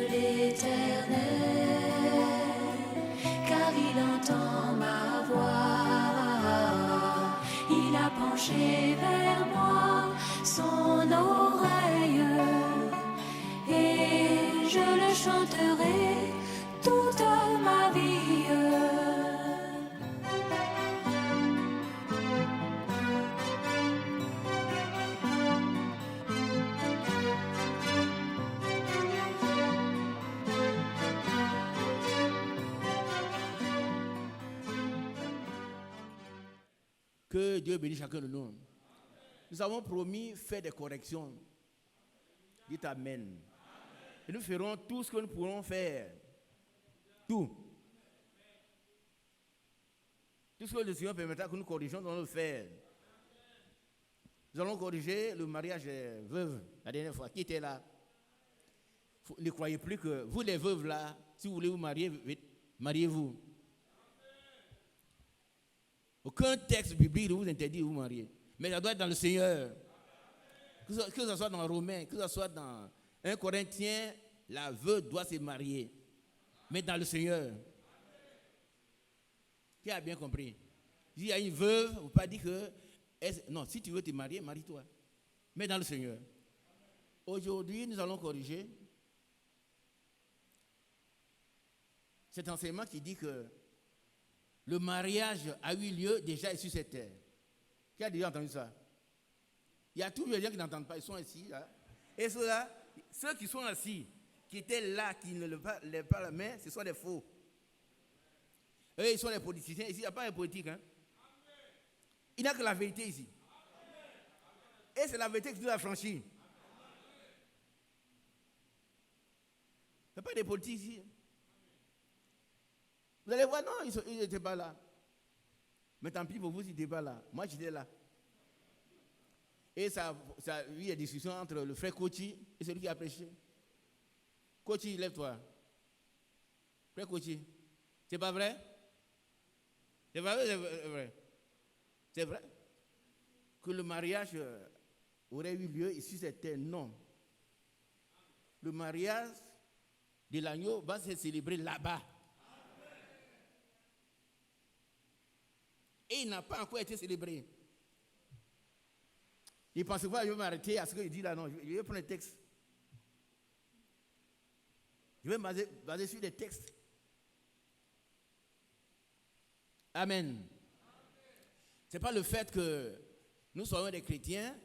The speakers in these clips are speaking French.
l'Éternel, car il entend ma voix. Il a penché vers moi son oreille, et je le chanterai toute ma vie. Que Dieu bénisse chacun de nous. Nous avons promis faire des corrections. Dites Amen. Et nous ferons tout ce que nous pourrons faire. Tout. Tout ce que le Seigneur permettra que nous corrigeons, nous allons le faire. Nous allons corriger le mariage des veuves la dernière fois. Qui était là? Ne croyez plus que vous les veuves là, si vous voulez vous marier, mariez-vous. Aucun texte biblique ne vous interdit de vous marier. Mais ça doit être dans le Seigneur. Que ce soit dans Romains, que ce soit dans 1 Corinthiens, la veuve doit se marier. Mais dans le Seigneur. Qui a bien compris? Il y a une veuve, il ne faut pas dire que... Non, si tu veux te marier, marie-toi. Mais dans le Seigneur. Aujourd'hui, nous allons corriger cet enseignement qui dit que le mariage a eu lieu déjà sur cette terre. Qui a déjà entendu ça? Il y a toujours des gens qui n'entendent pas, ils sont assis. Là. Et ceux-là, ceux qui sont assis, qui étaient là, qui ne lèvent pas la main, ce sont des faux. Eux, ils sont des politiciens. Ici, il n'y a pas de politique. Hein? Il n'y a que la vérité ici. Et c'est la vérité qui nous a franchi. Il n'y a pas de politique ici. Vous allez voir, non, ils n'étaient pas là. Mais tant pis pour vous s'ils n'étaient pas là. Moi, j'étais là. Et ça a eu des discussions entre le frère Kochi et celui qui a prêché. Kochi, lève-toi. Frère Kochi, c'est pas vrai? C'est pas vrai, c'est vrai. C'est vrai que le mariage aurait eu lieu ici, c'était non. Le mariage de l'agneau va se célébrer là-bas. Et il n'a pas encore été célébré. Il pense pas, je vais m'arrêter à ce qu'il dit là, non, je vais prendre le texte. Je vais me baser sur des textes. Amen. Ce n'est pas le fait que nous soyons des chrétiens,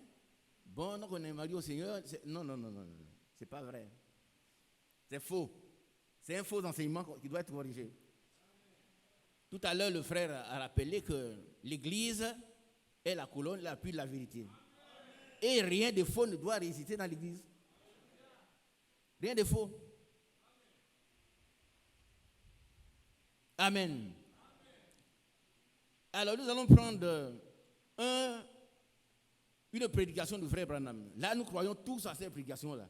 bon, donc on est marié au Seigneur. Non, c'est pas vrai. C'est faux. C'est un faux enseignement qui doit être corrigé. Tout à l'heure, le frère a rappelé que l'Église est la colonne, l'appui de la vérité. Et rien de faux ne doit résister dans l'Église. Rien de faux. Amen. Alors nous allons prendre une prédication du frère Branham. Là, nous croyons tous à cette prédication-là.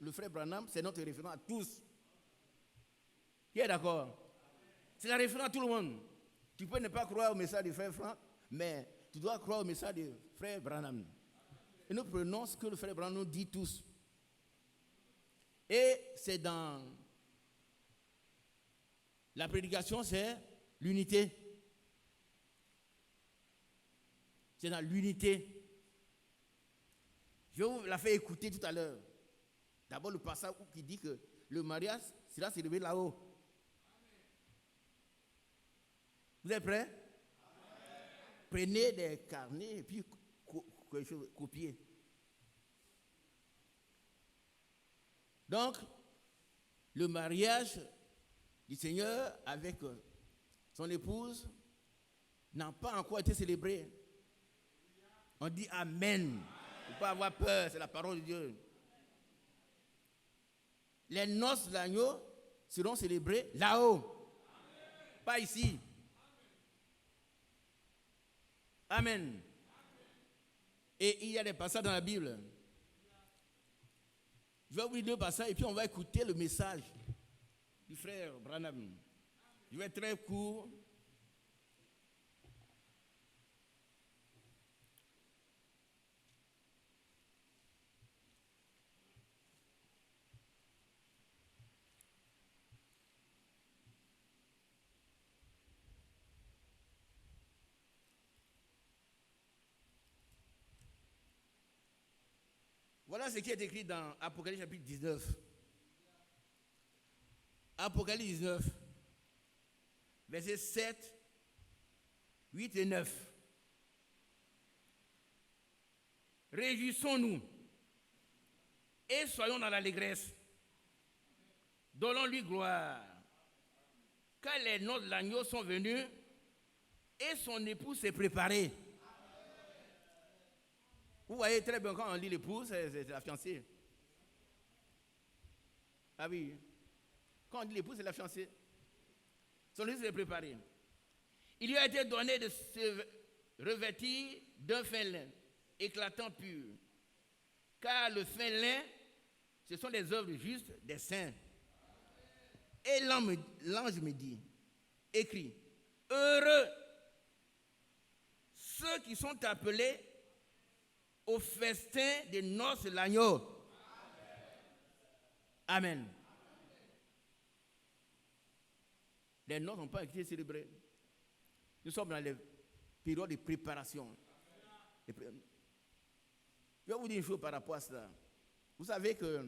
Le frère Branham, c'est notre référent à tous. Qui est d'accord? C'est la référence à tout le monde. Tu peux ne pas croire au message du frère Franck, mais tu dois croire au message du frère Branham. Et nous prenons ce que le frère Branham nous dit tous. Et c'est dans la prédication, c'est l'unité. C'est dans l'unité. Je vous la fais écouter tout à l'heure. D'abord le passage qui dit que le mariage sera célébré là-haut. Vous êtes prêts? Prenez des carnets et puis copiez. Donc, le mariage du Seigneur avec son épouse n'a pas encore été célébré. On dit Amen. Il ne faut pas avoir peur, c'est la parole de Dieu. Les noces de l'agneau seront célébrées là-haut, pas ici. Amen. Et il y a des passages dans la Bible. Je vais vous lire 2 passages et puis on va écouter le message du frère Branham. Je vais être très court. Voilà ce qui est écrit dans Apocalypse chapitre 19. Apocalypse 19, versets 7, 8 et 9. Réjouissons-nous et soyons dans l'allégresse. Donnons-lui gloire. Car les noces de l'agneau sont venues et son épouse s'est préparée. Vous voyez très bien quand on lit l'épouse, c'est la fiancée. Ah oui. Quand on dit l'épouse, c'est la fiancée. Son épouse s'est préparée. Il lui a été donné de se revêtir d'un fin lin, éclatant pur. Car le fin lin, ce sont les œuvres justes des saints. Et l'ange me dit, écrit, heureux ceux qui sont appelés au festin des noces de l'agneau. Amen. Les noces n'ont pas été célébrées. Nous sommes dans les périodes de préparation. Je vais vous dire une chose par rapport à cela. Vous savez que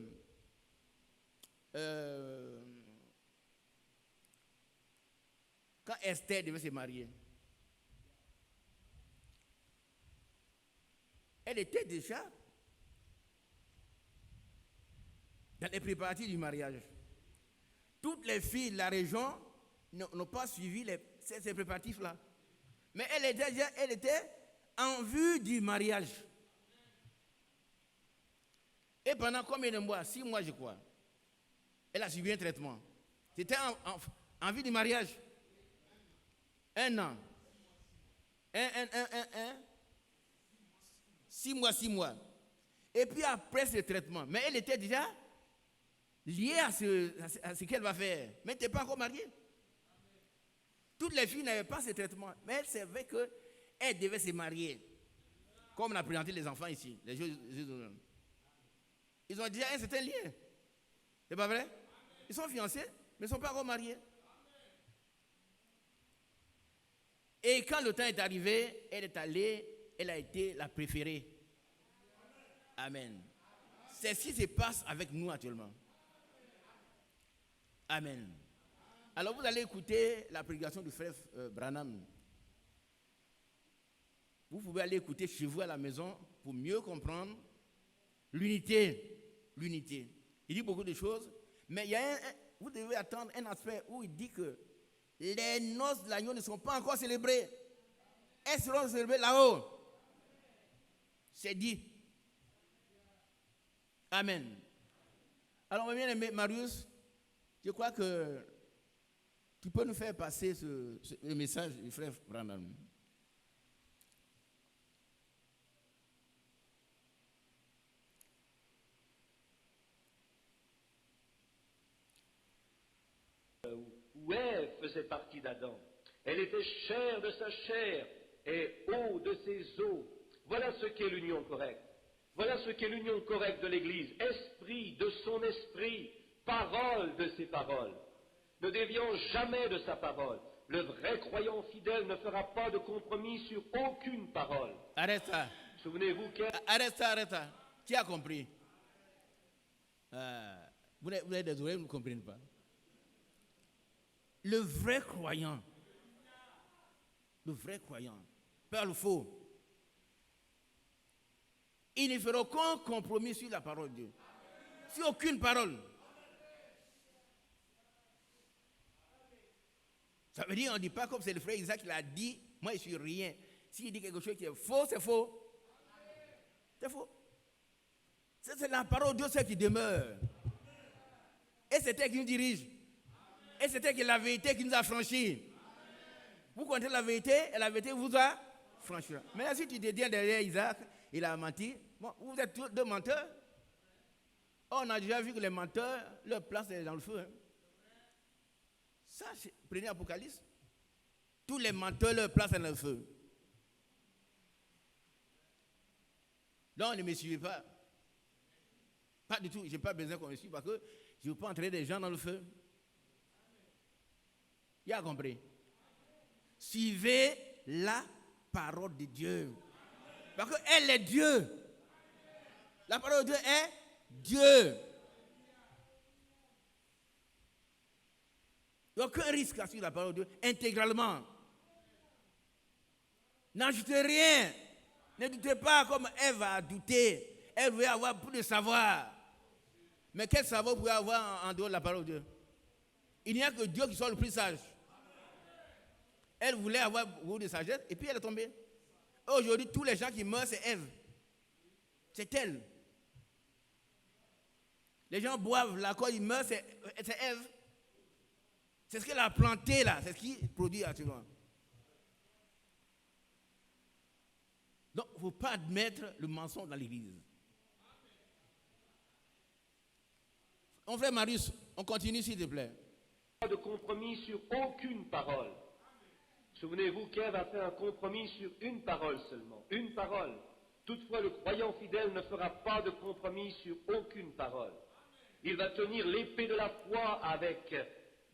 quand Esther devait se marier, elle était déjà dans les préparatifs du mariage. Toutes les filles de la région n'ont pas suivi ces préparatifs-là. Mais elle était en vue du mariage. Et pendant combien de mois? 6 mois, je crois. Elle a suivi un traitement. C'était en vue du mariage. 1 an. 6 mois. Et puis après ce traitement, mais elle était déjà liée à ce qu'elle va faire. Mais elle n'était pas encore mariée. Toutes les filles n'avaient pas ce traitement. Mais elle savait qu'elle devait se marier. Comme on a présenté les enfants ici. Ils ont déjà un certain lien. C'est pas vrai? Ils sont fiancés, mais ils ne sont pas encore mariés. Et quand le temps est arrivé, elle a été la préférée. Amen. C'est ce qui se passe avec nous actuellement. Amen. Alors vous allez écouter la prédication du frère Branham. Vous pouvez aller écouter chez vous à la maison pour mieux comprendre l'unité. L'unité. Il dit beaucoup de choses, mais vous devez attendre un aspect où il dit que les noces de l'agneau ne sont pas encore célébrées. Elles seront célébrées là-haut. C'est dit. Amen. Alors, mon bien-aimé Marius, je crois que tu peux nous faire passer le message du frère Branham. Où Ève faisait partie d'Adam. Elle était chair de sa chair et eau de ses os. Voilà ce qu'est l'union correcte. Voilà ce qu'est l'union correcte de l'Église. Esprit de son esprit, parole de ses paroles. Ne dévions jamais de sa parole. Le vrai croyant fidèle ne fera pas de compromis sur aucune parole. Arrête ça. Souvenez-vous qu'elle... Arrête ça. Tu as compris. Vous avez des oreilles, vous ne comprenez pas. Le vrai croyant, parle faux. Il ne fera aucun compromis sur la parole de Dieu. Sur aucune parole. Ça veut dire, on ne dit pas comme c'est le frère Isaac qui l'a dit, moi je suis rien. S'il dit quelque chose qui est faux, c'est faux. C'est faux. C'est la parole de Dieu, celle qui demeure. Et c'est elle qui nous dirige. Et c'est elle qui est la vérité qui nous a franchis. Vous connaissez la vérité, et la vérité vous a franchi. Mais si tu te dis derrière Isaac, il a menti, bon, vous êtes tous deux menteurs. On a déjà vu que les menteurs, leur place est dans le feu. Hein. Ça, prenez Apocalypse. Tous les menteurs, leur place est dans le feu. Donc, ne me suivez pas. Pas du tout. Je n'ai pas besoin qu'on me suive parce que je ne veux pas entraîner des gens dans le feu. Il a compris. Suivez la parole de Dieu. Parce qu'elle est Dieu. La parole de Dieu est Dieu. Il n'y a aucun risque à suivre la parole de Dieu intégralement. N'ajoutez rien. Ne doutez pas comme Ève a douté. Elle voulait avoir plus de savoir. Mais quel savoir vous pouvez avoir en dehors de la parole de Dieu? Il n'y a que Dieu qui soit le plus sage. Elle voulait avoir beaucoup de sagesse et puis elle est tombée. Aujourd'hui, tous les gens qui meurent, c'est Ève. C'est elle. Les gens boivent là, quand ils meurent, c'est Ève. C'est ce qu'elle a planté là, c'est ce qui produit actuellement. Donc, il ne faut pas admettre le mensonge dans l'église. Mon frère Marius, on continue s'il te plaît. Pas de compromis sur aucune parole. Souvenez-vous qu'Ève a fait un compromis sur une parole seulement. Une parole. Toutefois, le croyant fidèle ne fera pas de compromis sur aucune parole. Il va tenir l'épée de la foi avec,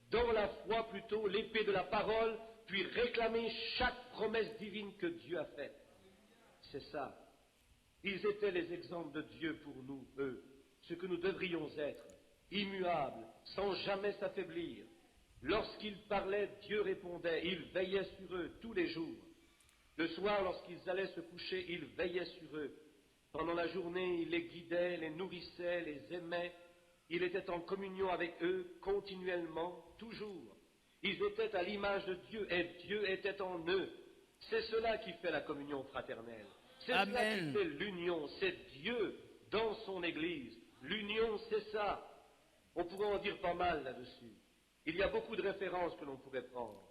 dans la foi plutôt, l'épée de la parole, puis réclamer chaque promesse divine que Dieu a faite. C'est ça. Ils étaient les exemples de Dieu pour nous, eux, ce que nous devrions être, immuables, sans jamais s'affaiblir. Lorsqu'ils parlaient, Dieu répondait, il veillait sur eux tous les jours. Le soir, lorsqu'ils allaient se coucher, il veillait sur eux. Pendant la journée, il les guidait, les nourrissait, les aimait. Il était en communion avec eux continuellement, toujours. Ils étaient à l'image de Dieu et Dieu était en eux. C'est cela qui fait la communion fraternelle. C'est cela qui fait l'union. C'est Dieu dans son Église. L'union, c'est ça. On pourrait en dire pas mal là-dessus. Il y a beaucoup de références que l'on pourrait prendre.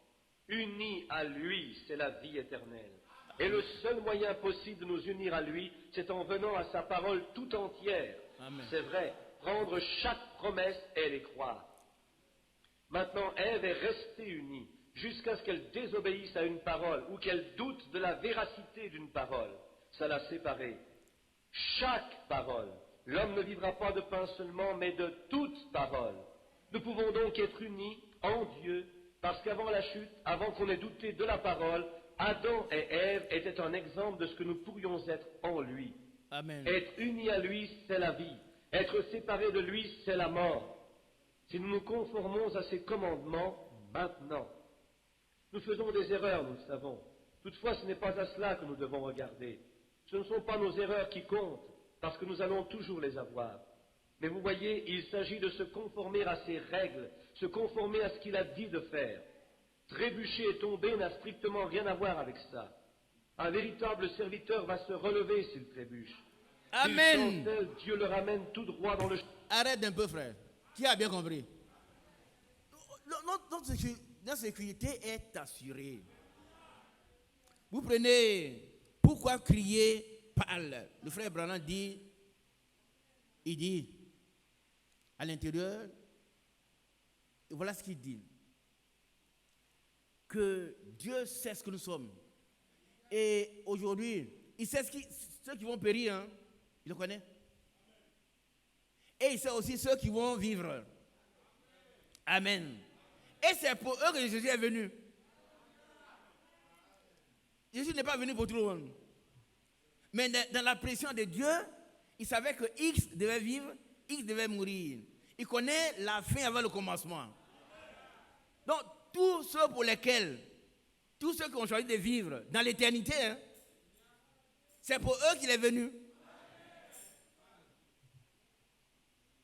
Unis à lui, c'est la vie éternelle. Et le seul moyen possible de nous unir à lui, c'est en venant à sa parole tout entière. Amen. C'est vrai, prendre chaque promesse et les croire. Maintenant, Ève est restée unie jusqu'à ce qu'elle désobéisse à une parole ou qu'elle doute de la véracité d'une parole. Ça l'a séparée. Chaque parole. L'homme ne vivra pas de pain seulement, mais de toute parole. Nous pouvons donc être unis en Dieu, parce qu'avant la chute, avant qu'on ait douté de la parole, Adam et Ève étaient un exemple de ce que nous pourrions être en lui. Amen. Être unis à lui, c'est la vie. Être séparés de lui, c'est la mort. Si nous nous conformons à ses commandements, maintenant, nous faisons des erreurs, nous le savons. Toutefois, ce n'est pas à cela que nous devons regarder. Ce ne sont pas nos erreurs qui comptent, parce que nous allons toujours les avoir. Mais vous voyez, il s'agit de se conformer à ses règles, se conformer à ce qu'il a dit de faire. Trébucher et tomber n'a strictement rien à voir avec ça. Un véritable serviteur va se relever s'il trébuche. Amen. S'il chancelle, Dieu le ramène tout droit dans le... Arrête un peu, frère. Qui a bien compris? Notre sécurité est assurée. Vous prenez, pourquoi crier parle? Le frère Branham dit, il dit, à l'intérieur, voilà ce qu'il dit, que Dieu sait ce que nous sommes. Et aujourd'hui, il sait ceux qui vont périr, hein, il le connaît. Et il sait aussi ceux qui vont vivre. Amen. Et c'est pour eux que Jésus est venu. Jésus n'est pas venu pour tout le monde. Mais dans la pression de Dieu, il savait que X devait vivre, X devait mourir. Il connaît la fin avant le commencement. Donc, tous ceux pour lesquels, tous ceux qui ont choisi de vivre dans l'éternité, hein, c'est pour eux qu'il est venu.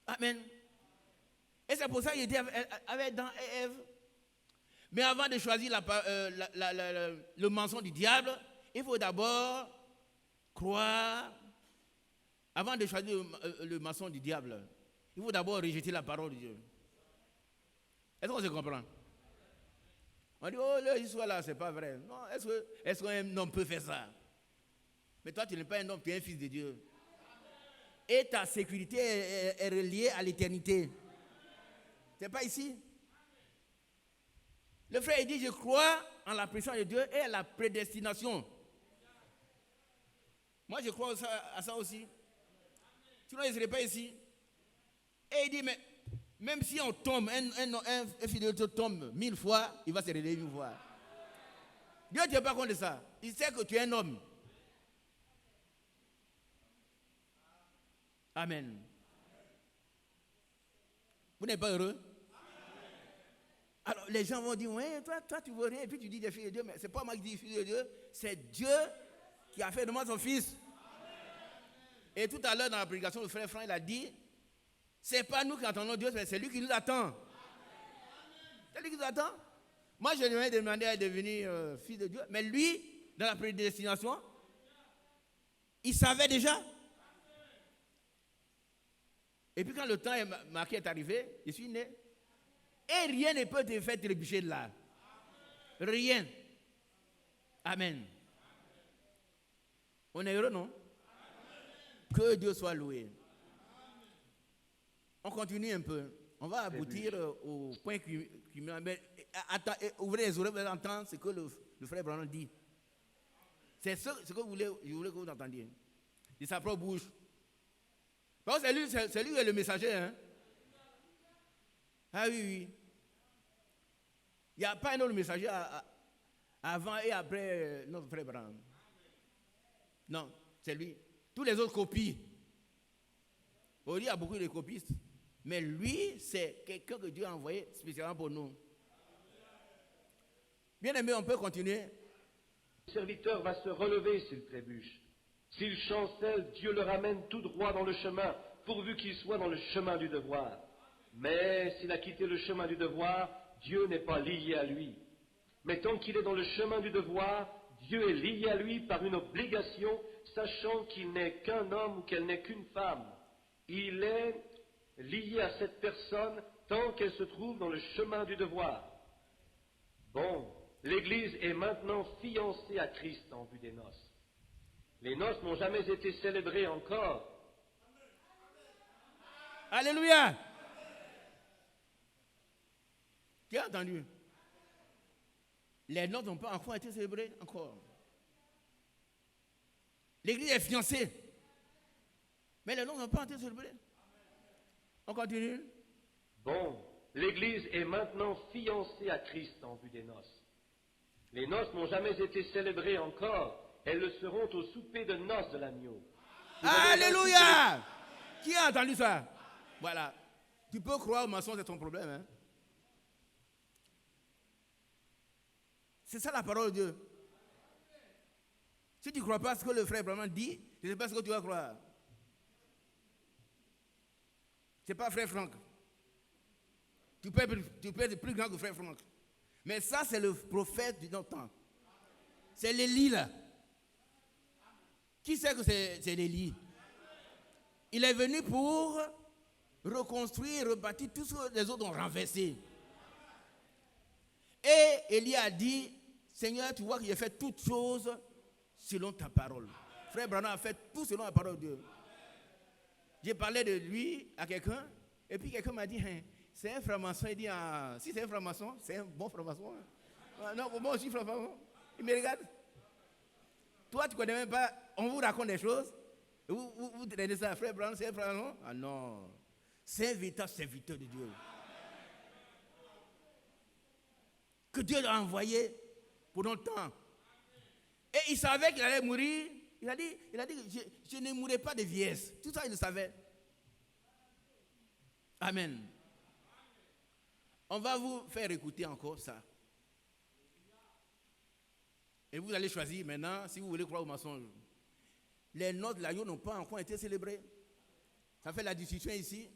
Amen. Et c'est pour ça qu'il dit avec Adam et Ève. Mais avant de choisir le mensonge du diable, il faut d'abord croire. Avant de choisir le mensonge du diable, il faut d'abord rejeter la parole de Dieu. Est-ce qu'on se comprend? On dit, oh, l'histoire là, c'est pas vrai. Non, est-ce qu'un homme peut faire ça? Mais toi, tu n'es pas un homme, tu es un fils de Dieu. Et ta sécurité est reliée à l'éternité. Ce n'est pas ici. Le frère, il dit, je crois en la présence de Dieu et à la prédestination. Moi, je crois à ça aussi. Sinon, il ne serait pas ici. Et il dit, mais même si on tombe, un fidèle tombe 1000 fois, il va se relever 1000 fois. Dieu ne tient pas compte de ça. Il sait que tu es un homme. Amen. Vous n'êtes pas heureux? Alors les gens vont dire, ouais, toi tu veux rien, et puis tu dis des filles de Dieu, mais c'est pas moi qui dis filles de Dieu, c'est Dieu qui a fait de moi son fils. Et tout à l'heure dans la prédication, le frère Franck il a dit, c'est pas nous qui attendons Dieu, mais c'est lui qui nous attend. C'est lui qui nous attend. Moi je lui ai demandé à devenir fils de Dieu, mais lui, dans la prédestination, il savait déjà. Et puis quand le temps marqué est arrivé, je suis né. Et rien ne peut te faire trébucher de là. Rien. Amen. On est heureux, non? Que Dieu soit loué. On continue un peu. On va aboutir au point qui m'amène. Ouvrez les oreilles, vous allez entendre ce que le frère Branham dit. C'est ce que je voulais que vous entendiez. De sa propre bouche. Parce que c'est lui qui est le messager. Hein? Ah oui, oui. Il n'y a pas un autre messager avant et après notre frère Branham. Non, c'est lui. Tous les autres copient. Il y a beaucoup de copistes. Mais lui, c'est quelqu'un que Dieu a envoyé spécialement pour nous. Bien aimé, on peut continuer. Le serviteur va se relever s'il trébuche. S'il chancelle, Dieu le ramène tout droit dans le chemin, pourvu qu'il soit dans le chemin du devoir. Mais s'il a quitté le chemin du devoir, Dieu n'est pas lié à lui. Mais tant qu'il est dans le chemin du devoir, Dieu est lié à lui par une obligation, sachant qu'il n'est qu'un homme ou qu'elle n'est qu'une femme. Il est lié à cette personne tant qu'elle se trouve dans le chemin du devoir. Bon, l'Église est maintenant fiancée à Christ en vue des noces. Les noces n'ont jamais été célébrées encore. Alléluia. Tu as entendu? Les noces n'ont pas encore été célébrées encore. L'église est fiancée. Mais les noces n'ont pas été célébrées. On continue. Bon, l'Église est maintenant fiancée à Christ en vue des noces. Les noces n'ont jamais été célébrées encore. Elles le seront au souper de noces de l'agneau. Alléluia! Qui a entendu ça? Voilà. Tu peux croire au mensonge, c'est ton problème. Hein? C'est ça la parole de Dieu. Si tu ne crois pas ce que le frère Branham dit, je ne sais pas ce que tu vas croire. Ce n'est pas frère Franck. Tu peux être plus grand que frère Franck. Mais ça, c'est le prophète du notre temps. C'est l'Élie là. Qui sait que c'est l'Élie? Il est venu pour reconstruire, rebâtir tout ce que les autres ont renversé. Et Élie a dit, Seigneur, tu vois que j'ai fait toutes choses selon ta parole. Frère Branham a fait tout selon la parole de Dieu. J'ai parlé de lui à quelqu'un, et puis quelqu'un m'a dit, hein, c'est un franc-maçon. Il dit, ah, si c'est un franc-maçon, c'est un bon franc-maçon. Ah, non, moi aussi franc-maçon. Il me regarde. Toi, tu ne connais même pas, on vous raconte des choses, et vous traînez ça, frère Branham, c'est un franc-maçon. Ah non, c'est un véritable serviteur de Dieu. Que Dieu l'a envoyé pour longtemps. Et il savait qu'il allait mourir. Il a dit je ne mourrai pas de vieillesse. Tout ça, il le savait. Amen. On va vous faire écouter encore ça. Et vous allez choisir maintenant si vous voulez croire au mensonge. Les noces de l'agneau n'ont pas encore été célébrées. Ça fait la discussion ici.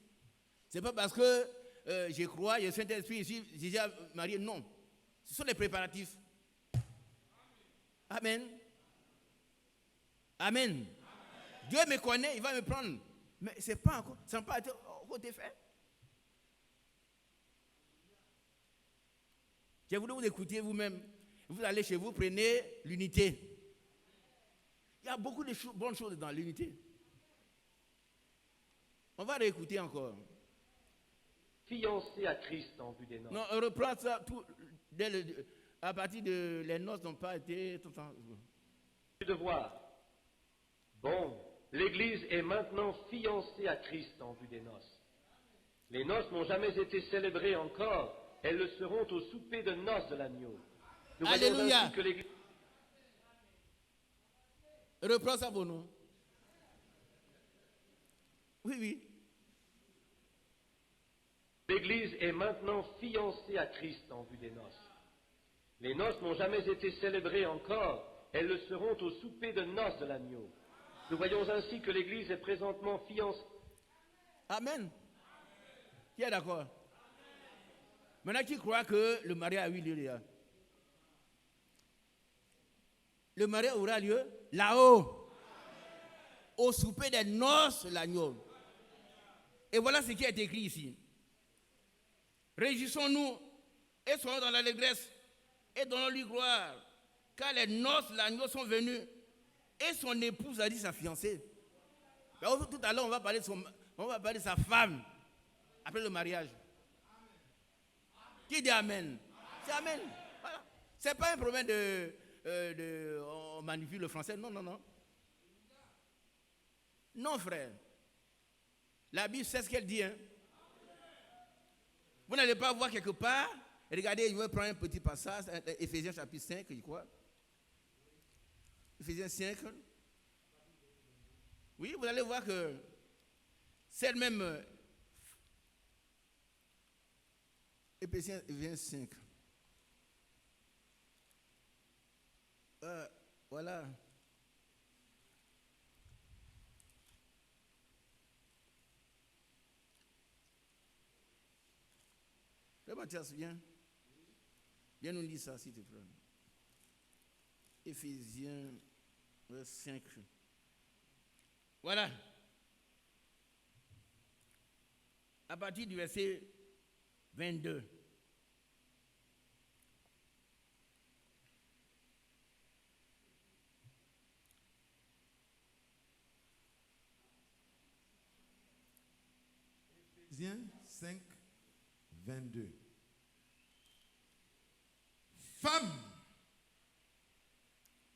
Ce n'est pas parce que je crois, il y a le Saint-Esprit ici, j'ai déjà marié. Non. Ce sont les préparatifs. Amen. Amen. Amen. Dieu me connaît, il va me prendre. Mais c'est pas encore, ça n'a pas été fait. Je voulais vous écouter vous-même. Vous allez chez vous, prenez l'unité. Il y a beaucoup de bonnes choses dans l'unité. On va réécouter encore. Fiancé à Christ en vue des noces. Non, on reprend ça tout, à partir de les noces n'ont pas été tout le temps. Devoir. Bon, l'Église est maintenant fiancée à Christ en vue des noces. Les noces n'ont jamais été célébrées encore. Elles le seront au souper de noces de l'agneau. Nous voyons ainsi que l'Église... Reprends ça pour nous. Oui, oui. L'Église est maintenant fiancée à Christ en vue des noces. Les noces n'ont jamais été célébrées encore, elles le seront au souper de noces de l'agneau. Nous voyons ainsi que l'Église est présentement fiancée. Amen. Qui est d'accord? Maintenant, qui croit que le mariage a eu lieu là? Le mariage aura lieu là-haut, au souper des noces de l'agneau. Et voilà ce qui est écrit ici. Réjouissons-nous et soyons dans l'allégresse et donnons-lui gloire, car les noces de l'agneau sont venues et son épouse a dit sa fiancée. Tout à l'heure, on va parler de sa femme après le mariage. Qui dit Amen? C'est Amen. Voilà. Ce n'est pas un problème on manipule le français. Non, non, non. Non, frère. La Bible sait ce qu'elle dit. Hein? Vous n'allez pas voir quelque part. Regardez, je vais prendre un petit passage. Éphésiens chapitre 5, je crois. Éphésiens 5. Oui, vous allez voir que c'est même. Éphésiens 5. Voilà. Le Mathias, viens. Viens nous lire ça, s'il te plaît. Éphésiens 5. Voilà. À partir du verset 22. Éphésiens 5, 22. Femmes,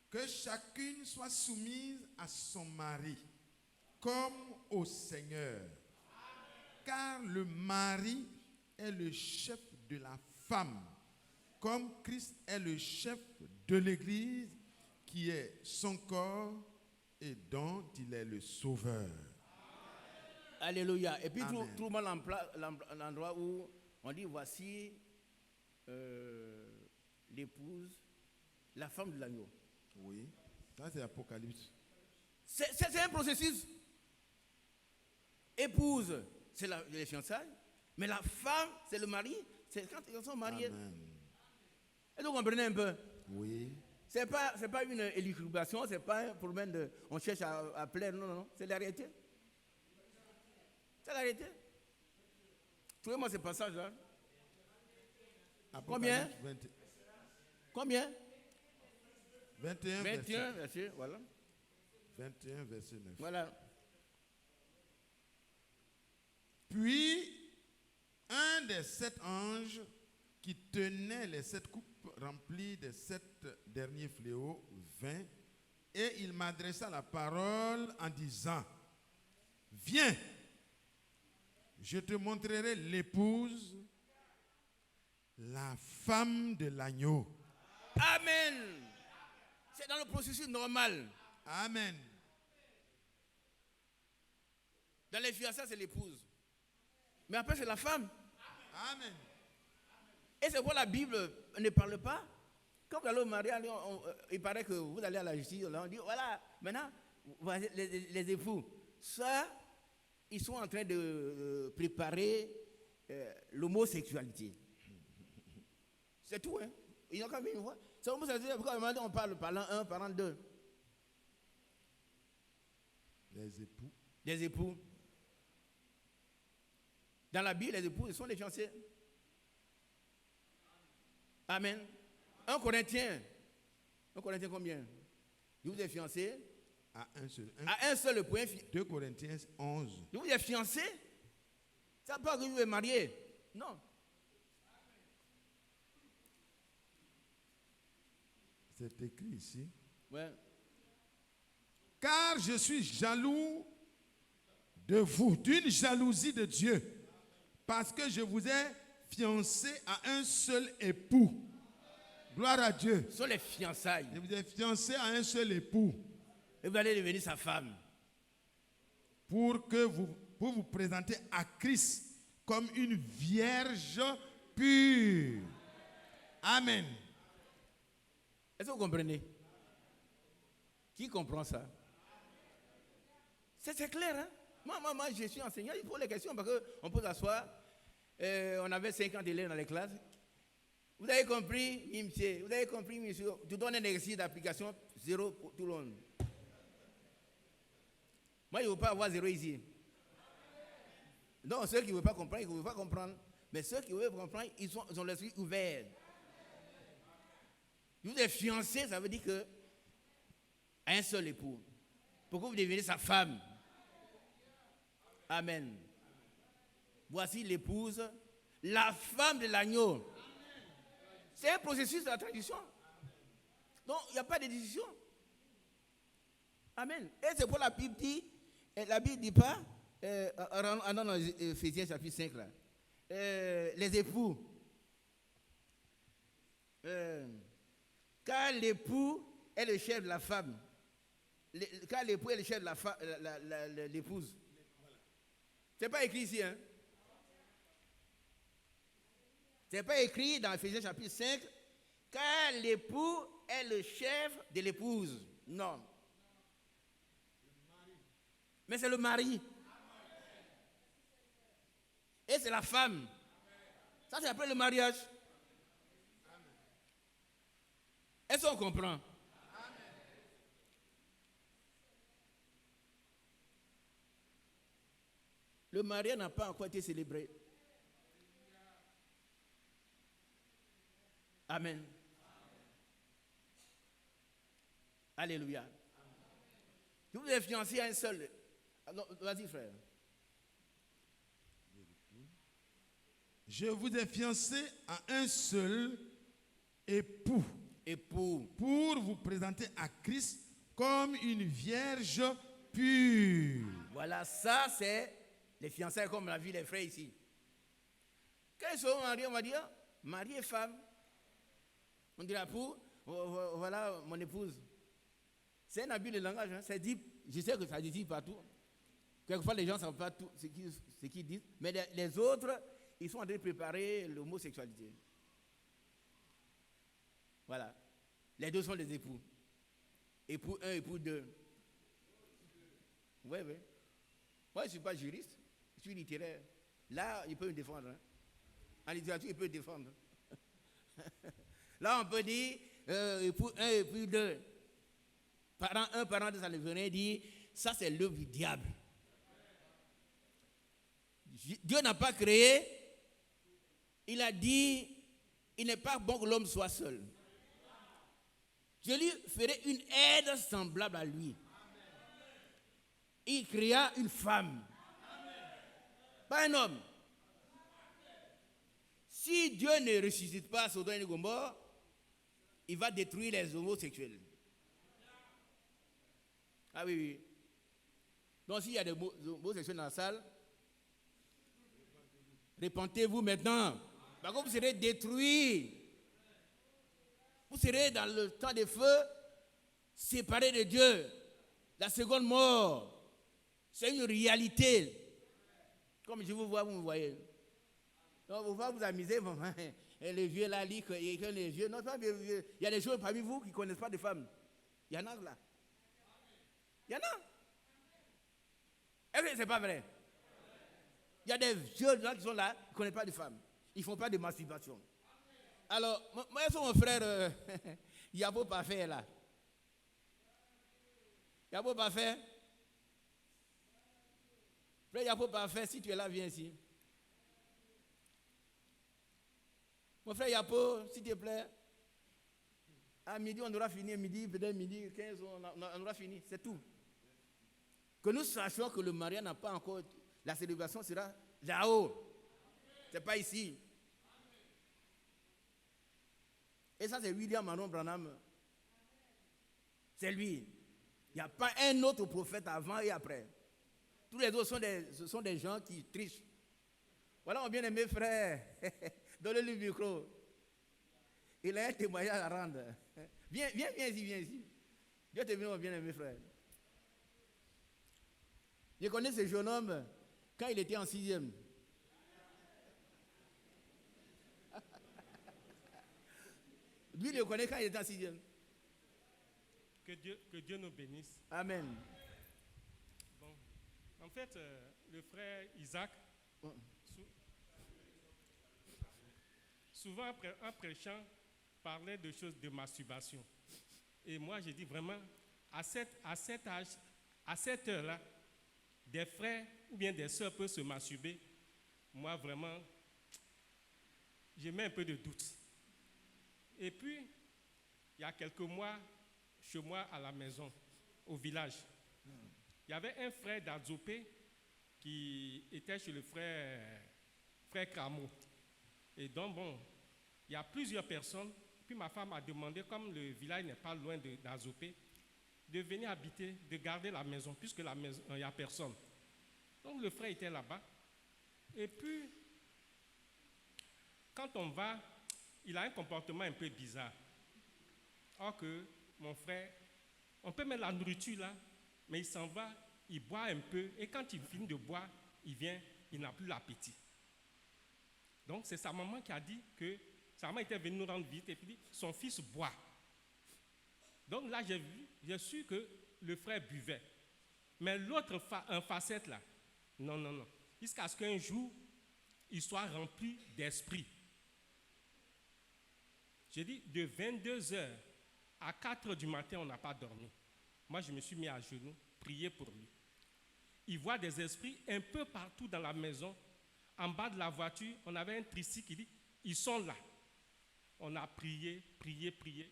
que chacune soit soumise à son mari, comme au Seigneur. Car le mari est le chef de la femme, comme Christ est le chef de l'Église, qui est son corps et dont il est le sauveur. Alléluia. Et puis Amen. tout le monde l'endroit où on dit voici l'épouse, la femme de l'agneau. Oui, ça c'est Apocalypse. C'est un processus. Épouse, c'est les fiançailles, mais la femme, c'est le mari, c'est quand ils sont mariés. Amen. Et donc, comprenez un peu. Oui. C'est pas une élucubration, c'est pas un problème de. On cherche à plaire, non, non, non. C'est la réalité. C'est la réalité. Trouvez-moi ce passage-là. Combien? Apocalypse 20. Combien? 21, 21, verset, voilà. 21, verset 9. Voilà. Puis, un des 7 anges qui tenait les 7 coupes remplies des 7 derniers fléaux vint, et il m'adressa la parole en disant, viens, je te montrerai l'épouse, la femme de l'agneau. Amen. C'est dans le processus normal. Amen. Dans les fiançailles, c'est l'épouse. Mais après, c'est la femme. Amen. Et c'est pourquoi la Bible ne parle pas. Quand vous allez au mariage, il paraît que vous allez à la justice, on dit, voilà, maintenant, les époux, ça, ils sont en train de préparer l'homosexualité. C'est tout, hein. Ils n'ont qu'à venir voir. C'est l'homosexualité, pourquoi on parle parlant 1, parlant 2. Les époux. Des époux. Dans la Bible, les époux, ils sont les fiancés. Amen. 1 Corinthiens. 1 Corinthiens combien? Vous êtes fiancés À un seul. à un seul point. 2 Corinthiens 11. Vous êtes fiancés. Ça ne veut pas que vous êtes mariés. Non. C'est écrit ici. Ouais. Car je suis jaloux de vous, d'une jalousie de Dieu, parce que je vous ai fiancé à un seul époux. Gloire à Dieu. Ce sont les fiançailles. Je vous ai fiancé à un seul époux, Et vous allez devenir sa femme. pour que vous pour vous présenter à Christ comme une vierge pure. Amen. Est-ce que vous comprenez? Qui comprend ça? C'est clair, hein? Moi, je suis enseignant, il pose les questions parce qu'on peut s'asseoir. On avait 50 élèves dans les classes. Vous avez compris, monsieur? Vous avez compris, monsieur? Tu donnes un exercice d'application, 0 pour tout le monde. Moi, je ne veux pas avoir 0 ici. Non, ceux qui ne veulent pas comprendre, ils ne veulent pas comprendre. Mais ceux qui veulent comprendre, ils ont l'esprit ouvert. Vous êtes fiancé, ça veut dire que un seul époux. Pourquoi vous devenez sa femme? Amen. Voici l'épouse, la femme de l'agneau. C'est un processus de la tradition. Donc, il n'y a pas de décision. Amen. Et c'est pour la Bible dit, la Bible ne dit pas, dans Éphésiens chapitre 5, là, les époux, car l'époux est le chef de la femme. Car l'époux est le chef de l'épouse. Ce n'est pas écrit ici, hein? Ce n'est pas écrit dans Éphésiens chapitre 5, car l'époux est le chef de l'épouse. Non. Mais c'est le mari. Et c'est la femme. Ça, c'est après le mariage. Est-ce qu'on comprend? Le mariage n'a pas encore été célébré. Amen. Alléluia. Je vous ai fiancé à un seul. Alors, vas-y, frère. Je vous ai fiancé à un seul époux. Époux. Pour vous présenter à Christ comme une vierge pure. Voilà, ça c'est les fiançailles comme la vie des frères ici. Quand ils seront mariés, on va dire, mari et femme. On dira pour, voilà mon épouse. C'est un abus de langage, hein. C'est dit, je sais que ça dit partout. Quelquefois les gens ne savent pas tout ce qu'ils disent, mais les autres, ils sont en train de préparer l'homosexualité. Voilà. Les deux sont des époux. Époux 1, époux 2. Oui, oui. Moi, je ne suis pas juriste, je suis littéraire. Là, il peut me défendre. Hein. En littérature, il peut me défendre. Là, on peut dire époux 1, époux 2. Parent 1, parent 2, ça venait dire, ça c'est l'œuvre du diable. Dieu n'a pas créé, il a dit, il n'est pas bon que l'homme soit seul. Je lui ferai une aide semblable à lui. Il créa une femme. Pas un homme. Si Dieu ne ressuscite pas Sodome et Gomorrhe, il va détruire les homosexuels. Ah oui, oui. Donc s'il y a des homosexuels dans la salle, répentez-vous maintenant. Par contre, vous serez détruits. Vous serez dans le temps des feux, séparés de Dieu. La seconde mort, c'est une réalité. Comme je vous vois, vous me voyez. Donc, vous va vous amuser. Et les vieux là, les vieux. Non, pas les vieux. Il y a des gens parmi vous qui ne connaissent pas de femmes. Il y en a là. Il y en a. Est-ce que ce n'est pas vrai? Il y a des vieux gens qui sont là, qui ne connaissent pas de femmes. Ils ne font pas de masturbation. Alors, moi, c'est mon frère Yabo Parfait là. Yabo Parfait. Frère Yabo Parfait, si tu es là, viens ici. Mon frère Yabo, s'il te plaît. À midi, on aura fini. Midi, peut-être midi 15, on aura fini. C'est tout. Que nous sachions que le mariage n'a pas encore. La célébration sera là-haut. Ce n'est pas ici. Et ça, c'est William Manon Branham. C'est lui. Il n'y a pas un autre prophète avant et après. Tous les autres ce sont des gens qui trichent. Voilà mon bien-aimé frère. Donnez-lui le micro. Il a un témoignage à rendre. Viens ici. Dieu te bénisse, mon bien-aimé frère. Je connais ce jeune homme. Quand il était en 6e. Lui, il le connaît quand il était en 6e. Que Dieu nous bénisse. Amen. Bon. En fait, le frère Isaac, souvent en prêchant, parlait de choses de masturbation. Et moi, j'ai dit vraiment, à cet âge, à cette heure-là, des frères ou bien des sœurs peuvent se masturber. Moi, vraiment, j'ai mis un peu de doute. Et puis, il y a quelques mois, chez moi à la maison, au village, il y avait un frère d'Adzopé qui était chez le frère Cramo. Et donc, bon, il y a plusieurs personnes. Puis ma femme a demandé, comme le village n'est pas loin d'Adzopé, de venir habiter, de garder la maison, puisque la maison, il n'y a personne. Donc le frère était là-bas. Et puis, quand on va, il a un comportement un peu bizarre. Or que mon frère, on peut mettre la nourriture là, mais il s'en va, il boit un peu, et quand il finit de boire, il vient, il n'a plus l'appétit. Donc c'est sa maman qui a dit que, sa maman était venue nous rendre visite, et puis dit, son fils boit. Donc là, j'ai su que le frère buvait. Mais l'autre facette là, non. Jusqu'à ce qu'un jour, il soit rempli d'esprit. J'ai dit, de 22h à 4h du matin, on n'a pas dormi. Moi, je me suis mis à genoux, prier pour lui. Il voit des esprits un peu partout dans la maison. En bas de la voiture, on avait un tricycle qui dit, ils sont là. On a prié.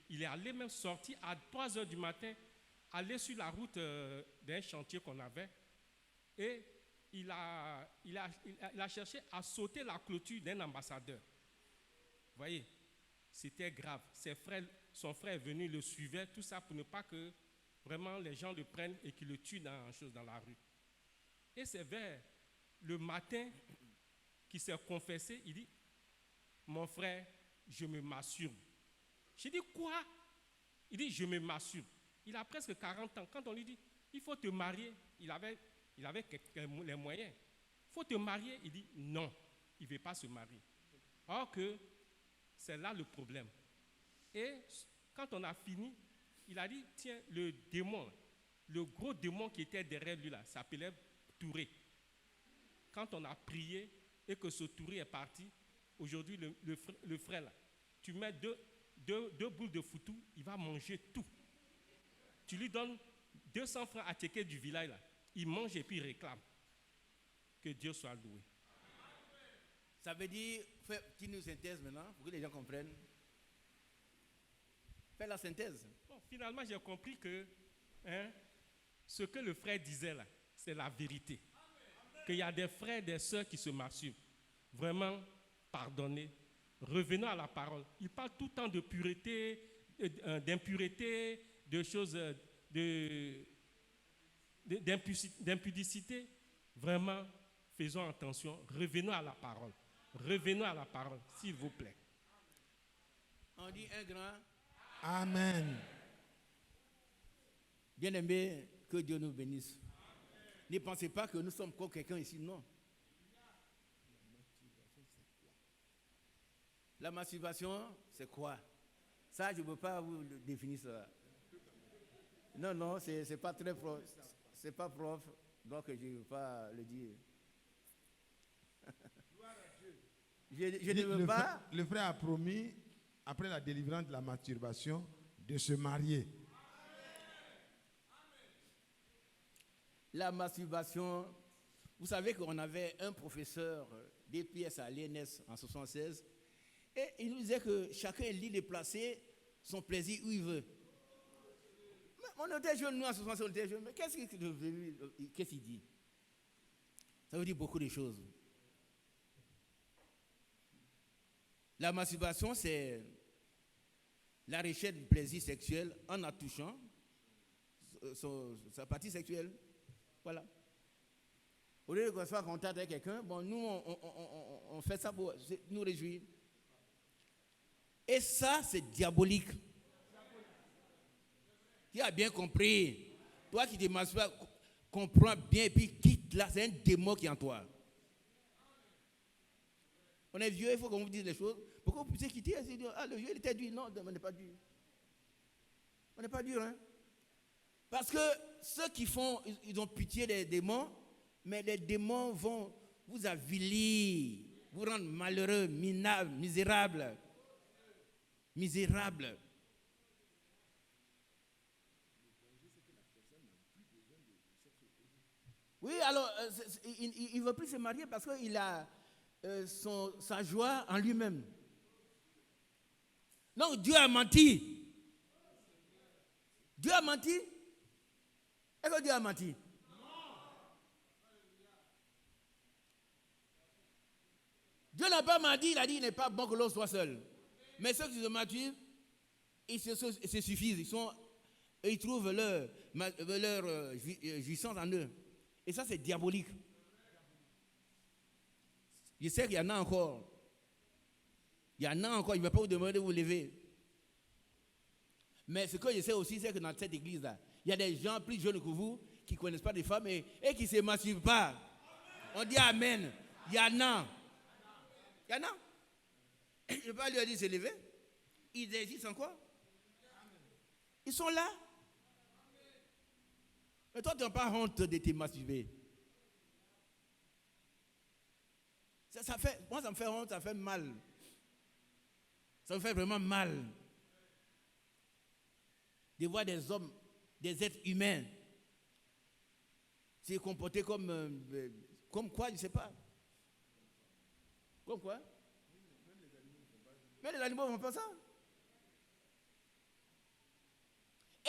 Il est allé même sortir à 3h du matin, aller sur la route d'un chantier qu'on avait. Et il a cherché à sauter la clôture d'un ambassadeur. Vous voyez, c'était grave. Son frère est venu, le suivait, tout ça pour ne pas que vraiment les gens le prennent et qu'ils le tuent dans la rue. Et c'est vers le matin qu'il s'est confessé, il dit, mon frère, je me masturbe. J'ai dit, quoi? Il dit, je me masturbe. Il a presque 40 ans. Quand on lui dit, il faut te marier, il avait les moyens. Il faut te marier. Il dit, non, il ne veut pas se marier. Or que c'est là le problème. Et quand on a fini, il a dit, tiens, le démon, le gros démon qui était derrière lui là, s'appelait Touré. Quand on a prié et que ce Touré est parti, aujourd'hui, le frère là, tu mets deux boules de foutou, il va manger tout. Tu lui donnes 200 francs à checker du village là, il mange et puis il réclame. Que Dieu soit loué. Ça veut dire, fais une synthèse maintenant, pour que les gens comprennent. Fais la synthèse. Bon, finalement, j'ai compris que ce que le frère disait là, c'est la vérité. Qu'il y a des frères et des sœurs qui se masturbent. Vraiment, pardonnez. Revenons à la parole. Il parle tout le temps de pureté, d'impureté, de choses, d'impudicité. Vraiment, faisons attention. Revenons à la parole. Revenons à la parole, s'il vous plaît. On dit un grand Amen. bien-aimé, que Dieu nous bénisse. Ne pensez pas que nous sommes comme quelqu'un ici, non. La masturbation, c'est quoi? Ça, je ne peux pas vous définir ça. Non, c'est pas très prof. C'est pas prof, donc je ne veux pas le dire. Je ne veux pas. Le frère a promis, après la délivrance de la masturbation, de se marier. La masturbation, vous savez qu'on avait un professeur d'EPS à l'ENS en 1976, et il nous disait que chacun est libre de placer son plaisir où il veut. Mais on était jeunes, nous en 1976, on était jeunes, mais qu'est-ce qu'il dit? Ça veut dire beaucoup de choses. La masturbation, c'est la recherche du plaisir sexuel en attouchant sa partie sexuelle. Voilà. Au lieu qu'on soit en contact avec quelqu'un, bon, nous, on fait ça pour nous réjouir. Et ça, c'est diabolique. Tu as bien compris. Toi qui te masturbes, comprends bien et puis quitte là, c'est un démon qui est en toi. On est vieux, il faut qu'on vous dise les choses. Pour que vous puissiez quitter, le vieux, il était dur. Non, on n'est pas dur. On n'est pas dur, hein. Parce que ceux qui font, ils ont pitié des démons, mais les démons vont vous avilir, vous rendre malheureux, minables, misérables. Misérables. Oui, alors, il ne veut plus se marier parce qu'il a sa joie en lui-même. Donc, Dieu a menti. Dieu a menti. Est-ce que Dieu a menti? Dieu n'a pas menti, il a dit qu'il n'est pas bon que l'homme soit seul. Mais ceux qui se maturent, ils se suffisent. Ils trouvent leur jouissance en eux. Et ça, c'est diabolique. Je sais qu'il y en a encore. Il y en a encore, il ne va pas vous demander de vous lever. Mais ce que je sais aussi, c'est que dans cette église-là, il y a des gens plus jeunes que vous qui ne connaissent pas des femmes et qui ne se masturbent pas. On dit Amen. Il y en a. Il y en a. Je ne vais pas lui dire de se lever. Ils existent encore. Ils sont là. Mais toi, tu n'as pas honte de te masturber. Moi, ça me fait honte, ça me fait mal. Ça me fait vraiment mal. De voir des hommes, des êtres humains, se comporter comme quoi, je ne sais pas. Comme quoi? Mais les animaux ne font pas ça.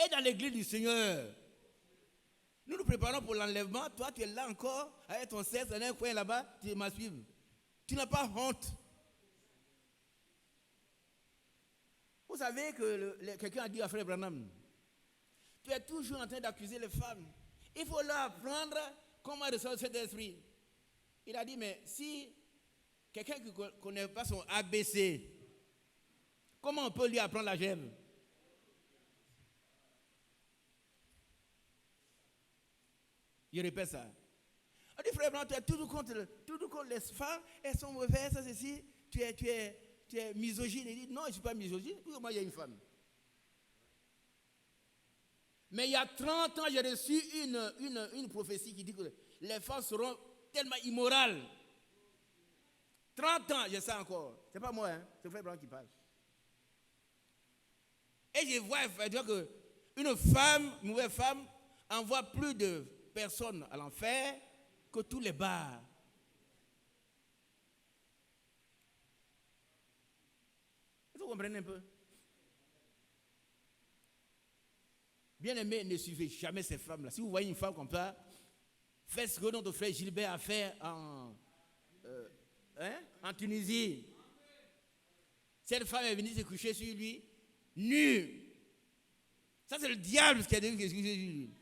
Et dans l'église du Seigneur, nous nous préparons pour l'enlèvement. Toi, tu es là encore, avec ton sexe, dans un coin là-bas, tu es masturbes. Tu n'as pas honte. Vous savez que quelqu'un a dit à Frère Branham, tu es toujours en train d'accuser les femmes. Il faut leur apprendre comment recevoir cet esprit. Il a dit, mais si quelqu'un qui ne connaît pas son ABC, comment on peut lui apprendre la gemme? Je répète ça. On dit, frère Blanc, tu es toujours contre les femmes, elles sont mauvaises, ça, ceci, tu es misogyne. Il dit, non, je ne suis pas misogyne, moi, il y a une femme. Mais il y a 30 ans, j'ai reçu une prophétie qui dit que les femmes seront tellement immorales. 30 ans, je sais encore. Ce n'est pas moi, hein, c'est le frère Blanc qui parle. Et je vois qu'une femme, une nouvelle femme, envoie plus de personnes à l'enfer que tous les bars. Vous comprenez un peu? Bien aimé, ne suivez jamais ces femmes-là. Si vous voyez une femme comme ça, faites ce que notre frère Gilbert a fait en Tunisie. Cette femme est venue se coucher sur lui, nue. Ça, c'est le diable qui a dit que se coucher sur lui.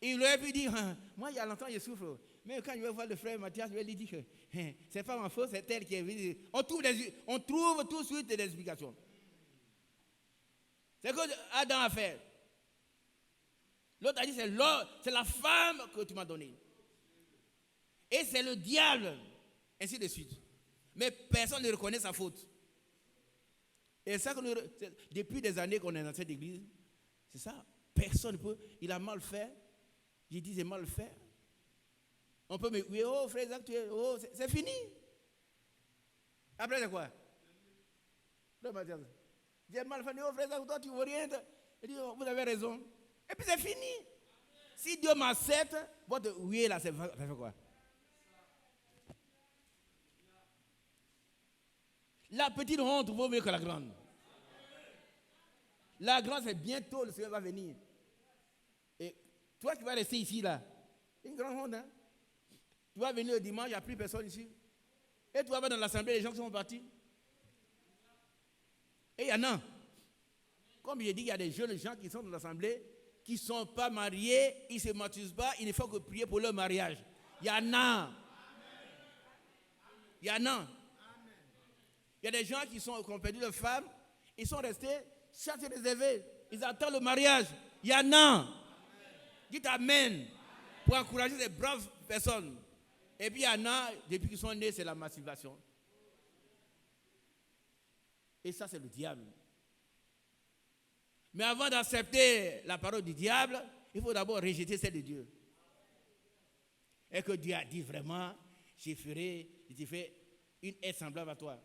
Et il aurait pu dire, moi, il y a longtemps, je souffre. Mais quand je vais voir le frère Mathias, je vais lui dire que c'est pas ma faute, c'est elle qui est venue. On trouve tout de suite des explications. C'est ce que Adam a fait. L'autre a dit, c'est la femme que tu m'as donnée. Et c'est le diable, ainsi de suite. Mais personne ne reconnaît sa faute. Et ça, depuis des années qu'on est dans cette église, c'est ça. Personne ne peut. Il a mal fait. J'ai dit, c'est mal fait. On peut me dire, oh frère Isaac, c'est fini. Après, c'est quoi? J'ai mal fait, oh frère Isaac, toi, tu ne veux rien. Il dit, oh, vous avez raison. Et puis c'est fini. Si Dieu m'accepte, votre oui là, ça fait quoi? La petite honte vaut mieux que la grande. La grande, c'est bientôt, le Seigneur va venir. Et toi qui vas rester ici, là, une grande honte, hein? Tu vas venir le dimanche, il n'y a plus personne ici. Et tu vas voir dans l'assemblée, les gens qui sont partis. Et il y en a. Comme je dis, il y a des jeunes gens qui sont dans l'assemblée, qui ne sont pas mariés, ils ne se masturbent pas, il ne faut que prier pour leur mariage. Il y en a. Il y en a. Il y a des gens qui ont perdu leur femme, ils sont restés, chaque réservé, ils attendent le mariage. Il y en a. Dites Amen. Pour encourager ces braves personnes. Et puis il y en a, depuis qu'ils sont nés, c'est la masturbation. Et ça, c'est le diable. Mais avant d'accepter la parole du diable, il faut d'abord rejeter celle de Dieu. Et que Dieu a dit vraiment, je te fais une aide semblable à toi.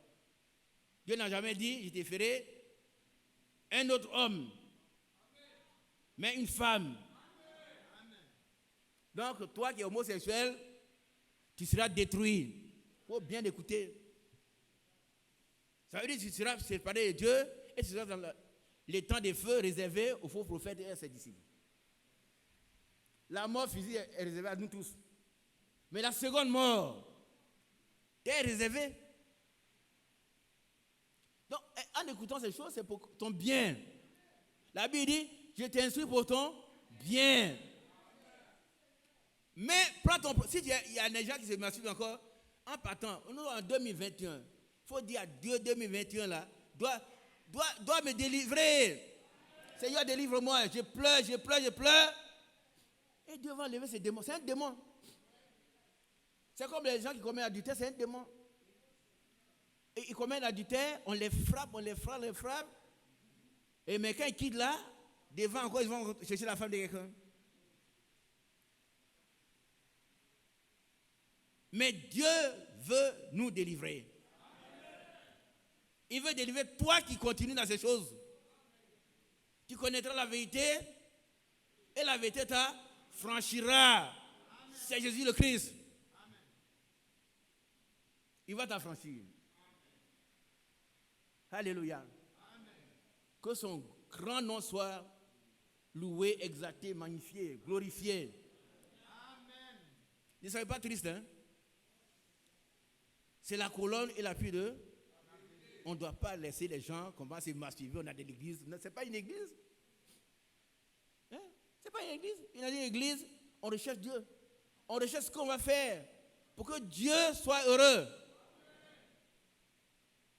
Dieu n'a jamais dit, je te ferai un autre homme, mais une femme. Donc, toi qui es homosexuel, tu seras détruit. Il faut bien écouter. Ça veut dire que tu seras séparé de Dieu et tu seras dans les temps de feu réservés aux faux prophètes et à ses disciples. La mort physique est réservée à nous tous. Mais la seconde mort est réservée. Donc, en écoutant ces choses, c'est pour ton bien. La Bible dit, je t'instruis pour ton bien. Mais prends ton... Si il y a des gens qui se masturbent encore, en partant, nous en 2021, il faut dire à Dieu 2021 là, doit me délivrer. Seigneur, délivre-moi. Je pleure. Et Dieu va enlever ces démons. C'est un démon. C'est comme les gens qui commettent l'adultère, c'est un démon. Et ils commettent l'adultère, on les frappe. Et mais quand ils quittent là, devant encore, ils vont chercher la femme de quelqu'un. Mais Dieu veut nous délivrer. Il veut délivrer toi qui continues dans ces choses. Tu connaîtras la vérité et la vérité t'affranchira. C'est Jésus le Christ. Il va t'affranchir. Alléluia. Que son grand nom soit loué, exalté, magnifié, glorifié. Ne soyez pas triste, hein? C'est la colonne et l'appui de... On ne doit pas laisser les gens commencer à se masturber. On a de l'église. Ce n'est pas une église. Hein? Ce n'est pas une église. Il a dit église, on recherche Dieu. On recherche ce qu'on va faire pour que Dieu soit heureux.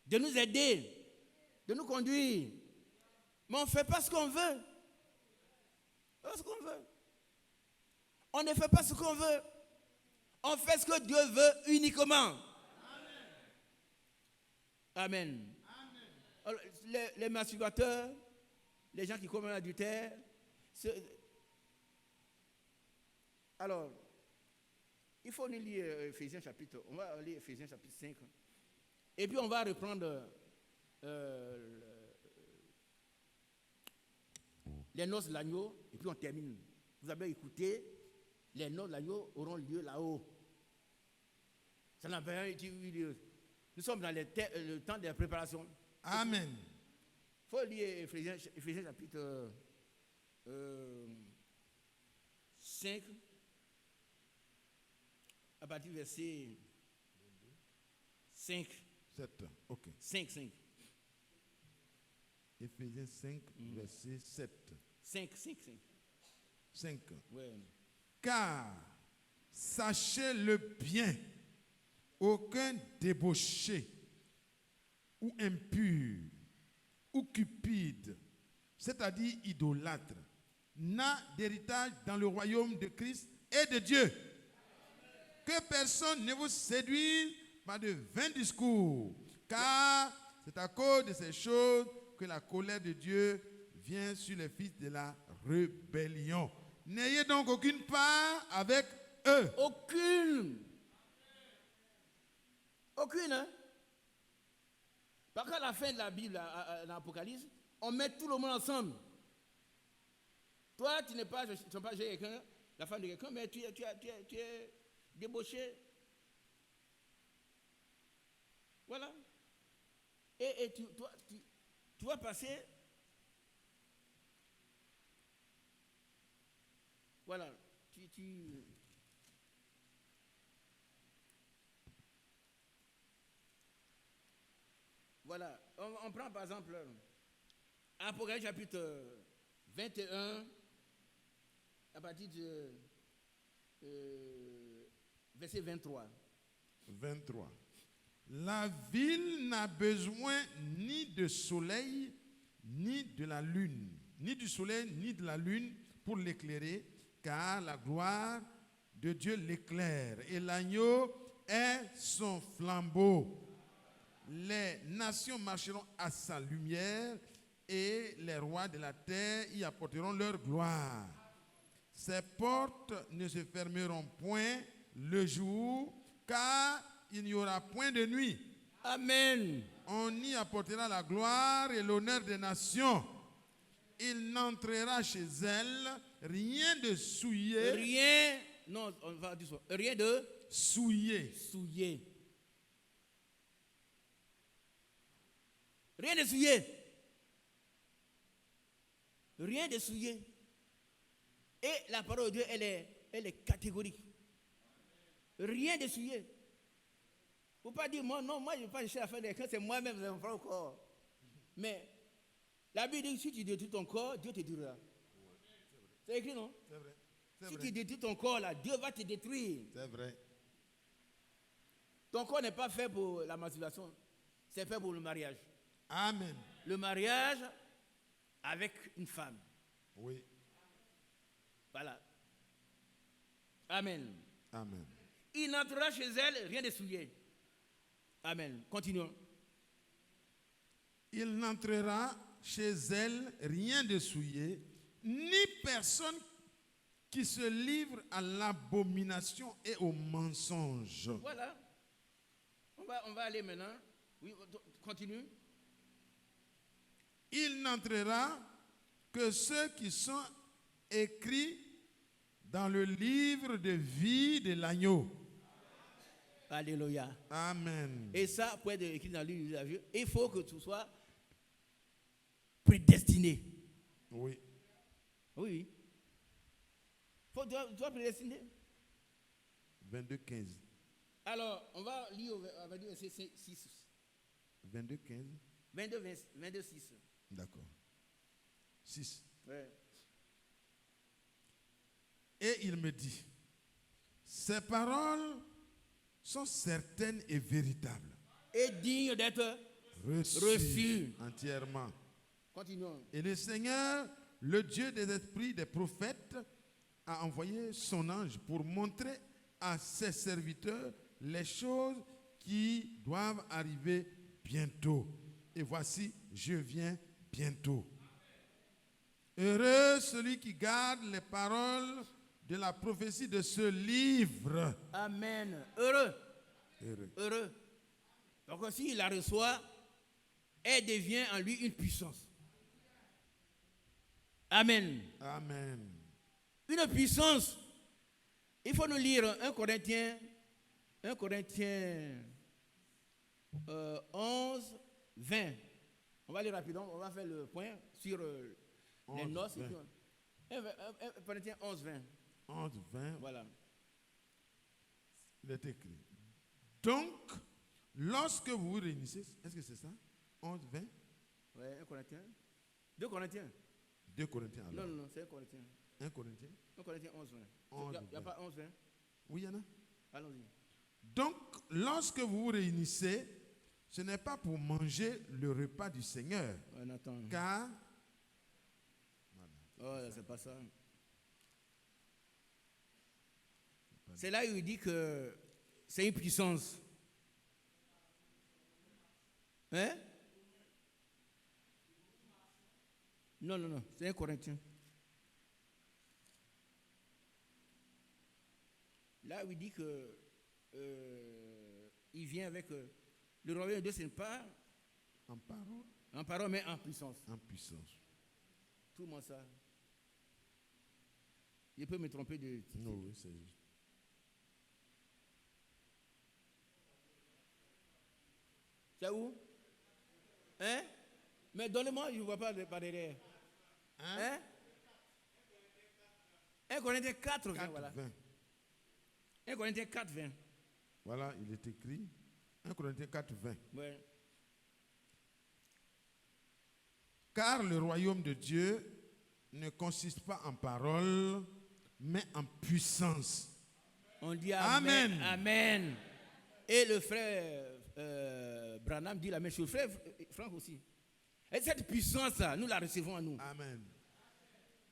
De nous aider, de nous conduire. Mais on ne fait pas ce qu'on veut. Pas ce qu'on veut. On ne fait pas ce qu'on veut. On fait ce que Dieu veut uniquement. Amen. Alors, les masturbateurs, les gens qui commettent l'adultère, alors, il faut nous lire Ephésiens chapitre, on va lire Ephésiens chapitre 5, et puis on va reprendre les noces de l'agneau, et puis on termine. Vous avez écouté, les noces de l'agneau auront lieu là-haut. Ça n'a pas été vu. Nous sommes dans le temps de la préparation. Amen. Il faut lire Ephésiens chapitre 5, à partir du verset 5. 7. Ok. 5. Ephésiens 5, verset 7. 5. Ouais. Car, sachez-le bien, aucun débauché ou impur ou cupide, c'est-à-dire idolâtre, n'a d'héritage dans le royaume de Christ et de Dieu. Que personne ne vous séduise par de vains discours, car c'est à cause de ces choses que la colère de Dieu vient sur les fils de la rébellion. N'ayez donc aucune part avec eux. Aucune, hein? Parce qu'à la fin de la Bible, dans l'Apocalypse, on met tout le monde ensemble. Toi, tu n'es pas chez quelqu'un, la femme de quelqu'un, mais tu es débauché. Voilà. Et tu vas passer. Voilà. Voilà. On prend par exemple Apocalypse chapitre 21, à partir de verset 23. 23. La ville n'a besoin ni de soleil, ni de la lune, ni du soleil, ni de la lune pour l'éclairer, car la gloire de Dieu l'éclaire et l'agneau est son flambeau. les nations marcheront à sa lumière et les rois de la terre y apporteront leur gloire. Ses portes ne se fermeront point le jour, car il n'y aura point de nuit. Amen. On y apportera la gloire et l'honneur des nations. Il n'entrera chez elle rien de souillé. Rien, non, on va dire ça. Rien de Souillé. souillé. Rien de souillé. Rien de souillé. Et la parole de Dieu, elle est catégorique. Rien de souillé. Il ne faut pas dire, moi, non, moi, je ne vais pas chercher à faire des cas, c'est moi-même, je vais corps. Mais la Bible dit, si tu détruis ton corps, Dieu te détruira. C'est écrit, non? C'est vrai. C'est Si vrai. tu détruis ton corps, là, Dieu va te détruire. C'est vrai. Ton corps n'est pas fait pour la masturbation, c'est fait pour le mariage. Amen. Le mariage avec une femme. Oui. Voilà. Amen. Amen. Il n'entrera chez elle rien de souillé. Amen. Continuons. Il n'entrera chez elle rien de souillé, ni personne qui se livre à l'abomination et au mensonge. Voilà. On va aller maintenant. Oui, continue. Il n'entrera que ceux qui sont écrits dans le livre de vie de l'agneau. Alléluia. Amen. Et ça, pour être écrit dans le livre de la vie, il faut que tu sois prédestiné. Oui. Oui. Tu dois prédestiner. 22, 15. Alors, on va lire au verset 6. 22, 15. 22, 6. D'accord. 6. Ouais. Et il me dit, ces paroles sont certaines et véritables. Et digne d'être reçues. Entièrement. Continuons. Et le Seigneur, le Dieu des esprits des prophètes, a envoyé son ange pour montrer à ses serviteurs les choses qui doivent arriver bientôt. Et voici, je viens bientôt. Heureux celui qui garde les paroles de la prophétie de ce livre. Amen. Heureux. Heureux. Heureux. Donc s'il la reçoit, elle devient en lui une puissance. Amen. Amen. Une puissance. Il faut nous lire 1 Corinthiens 11, 20. On va lire rapidement, on va faire le point sur les 11, noces. 20. 1 Corinthiens 11, 20. 11, 20. Voilà. Il est écrit. Donc, lorsque vous vous réunissez, est-ce que c'est ça? 11, 20? Oui, 1 Corinthiens. 2 Corinthiens. 2 Corinthiens alors. Non, c'est 1 Corinthiens. 1 Corinthiens? 1 Corinthiens 11, 20. 11, Il n'y a pas 11, 20. Oui, il y en a. Allons-y. Donc, lorsque vous vous réunissez, ce n'est pas pour manger le repas du Seigneur, On attend. car Oh, c'est pas ça. C'est là où il dit que c'est une puissance. Hein? Non, c'est un Corinthien. Là où il dit que il vient avec le royaume de Dieu, ce n'est pas en parole, mais en puissance. en puissance. Tout le monde ça. Je peux me tromper de titre. Non, oui, c'est juste. C'est où? Hein? Mais donnez-moi, je ne vois pas par derrière. Hein? 1 Corinthiens 4, 20, 4, voilà. 20. 1 Corinthiens 4, 20. Voilà, il est écrit. 1 Corinthiens 4, 20. Ouais. Car le royaume de Dieu ne consiste pas en parole, mais en puissance. On dit Amen. Amen. Amen. Et le frère Branham dit la même chose. Frère Franck aussi. Et cette puissance-là, nous la recevons en nous. Amen.